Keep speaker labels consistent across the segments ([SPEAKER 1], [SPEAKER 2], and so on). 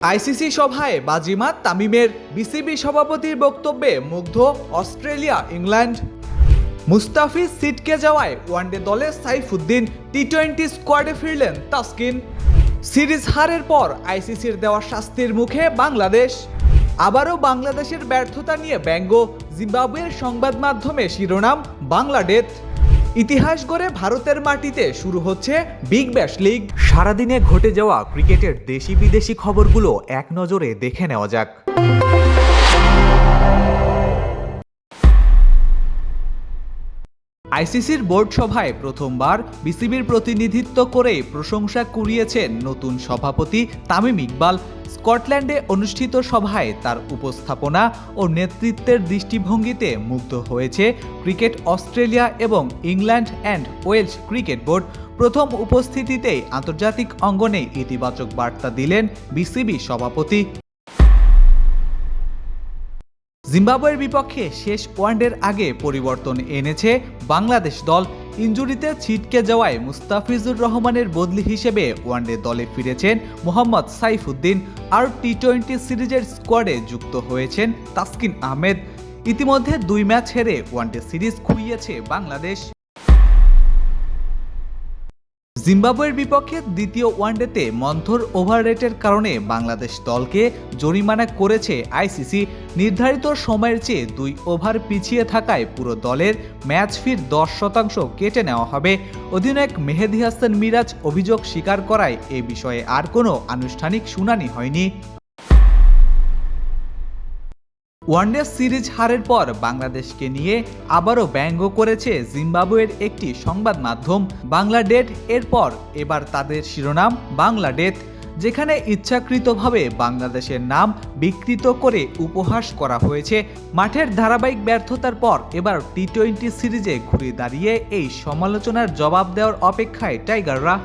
[SPEAKER 1] ICC সভায় বাজিমাত তামিমের, বিসিবি সভাপতির বক্তব্যে মুগ্ধ অস্ট্রেলিয়া ইংল্যান্ড। মুস্তাফিজ ছিটকে যাওয়ায় ওয়ানডে দলে সাইফুদ্দিন, টি-20 স্কোয়াডে ফিরলেন তাসকিন। সিরিজ হারের পর আইসিসির দেওয়া শাস্তির মুখে বাংলাদেশ। আবারও বাংলাদেশের ব্যর্থতা নিয়ে ব্যঙ্গ, জিম্বাবুয়ের সংবাদ মাধ্যমে শিরোনাম বাংলা ডেথ। ইতিহাস গড়ে ভারতের মাটিতে শুরু হচ্ছে বিগ ব্যাশ লিগ। সারাদিনে ঘটে যাওয়া ক্রিকেটের দেশি বিদেশি খবরগুলো এক নজরে দেখে নেওয়া যাক। আইসিসির বোর্ড সভায় প্রথমবার বিসিবির প্রতিনিধিত্ব করে প্রশংসা কুড়িয়েছেন নতুন সভাপতি তামিম ইকবাল। স্কটল্যান্ডে অনুষ্ঠিত সভায় তার উপস্থাপনা ও নেতৃত্বের দৃষ্টিভঙ্গিতে মুগ্ধ হয়েছে ক্রিকেট অস্ট্রেলিয়া এবং England and Wales cricket board. প্রথম উপস্থিতিতেই আন্তর্জাতিক অঙ্গনে ইতিবাচক বার্তা দিলেন বিসিবি সভাপতি। জিম্বাবুয়ের বিপক্ষে শেষ ওয়ানডের আগে পরিবর্তন এনেছে বাংলাদেশ দল। ইনজুরিতে ছিটকে যাওয়ায় মুস্তাফিজুর রহমানের বদলি হিসেবে ওয়ানডে দলে ফিরেছেন মোহাম্মদ সাইফুদ্দিন, আর টি-20 সিরিজের স্কোয়াডে যুক্ত হয়েছেন তাসকিন আহমেদ। ইতিমধ্যে 2 ম্যাচ হেরে ওয়ানডে সিরিজ খুইয়েছে বাংলাদেশ। জিম্বাবুয়ের বিপক্ষে দ্বিতীয় ওয়ানডেতে মন্থর ওভার রেটের কারণে বাংলাদেশ দলকে জরিমানা করেছে আইসিসি। নির্ধারিত সময়ের চেয়ে 2 ওভার পিছিয়ে থাকায় পুরো দলের ম্যাচ ফির 10% কেটে নেওয়া হবে। অধিনায়ক মেহেদী হাসান মিরাজ অভিযোগ স্বীকার করায় এ বিষয়ে আর কোনো আনুষ্ঠানিক শুনানি হয়নি। ওয়ানডে সিরিজ হারের পর বাংলাদেশকে নিয়ে আবারও ব্যঙ্গ করেছে জিম্বাবুয়ের একটি সংবাদ মাধ্যম বাংলা ডেথ। এরপর এবার তাদের শিরোনাম বাংলা ডেথ, যেখানে ইচ্ছাকৃতভাবে বাংলাদেশের নাম বিকৃত করে উপহাস করা হয়েছে। মাঠের ধারাবাহিক ব্যর্থতার পর এবার টি-20 সিরিজে ঘুরে দাঁড়িয়ে এই সমালোচনার জবাব দেওয়ার অপেক্ষায় টাইগাররা।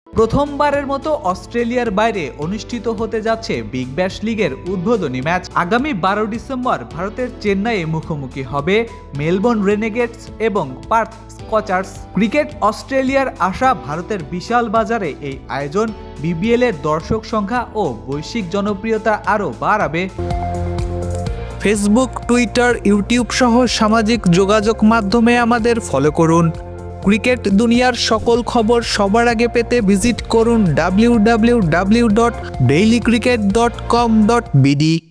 [SPEAKER 1] প্রথমবারের মতো অস্ট্রেলিয়ার বাইরে অনুষ্ঠিত হতে যাচ্ছে বিগ ব্যাশ লিগের উদ্বোধনী ম্যাচ। আগামী 12 ডিসেম্বর ভারতের চেন্নাইয়ে মুখোমুখি হবে মেলবোর্ন রেনেগেডস এবং পার্থ স্কচার্স। ক্রিকেট অস্ট্রেলিয়ার আশা ভারতের বিশাল বাজারে এই আয়োজন বিবিএল এর দর্শক সংখ্যা ও বৈশ্বিক জনপ্রিয়তা আরও বাড়াবে। ফেসবুক, টুইটার, ইউটিউব সহ সামাজিক যোগাযোগ মাধ্যমে আমাদের ফলো করুন। ক্রিকেট দুনিয়ার সকল খবর সবার আগে পেতে ভিজিট করুন www.dailycricket.com.bd।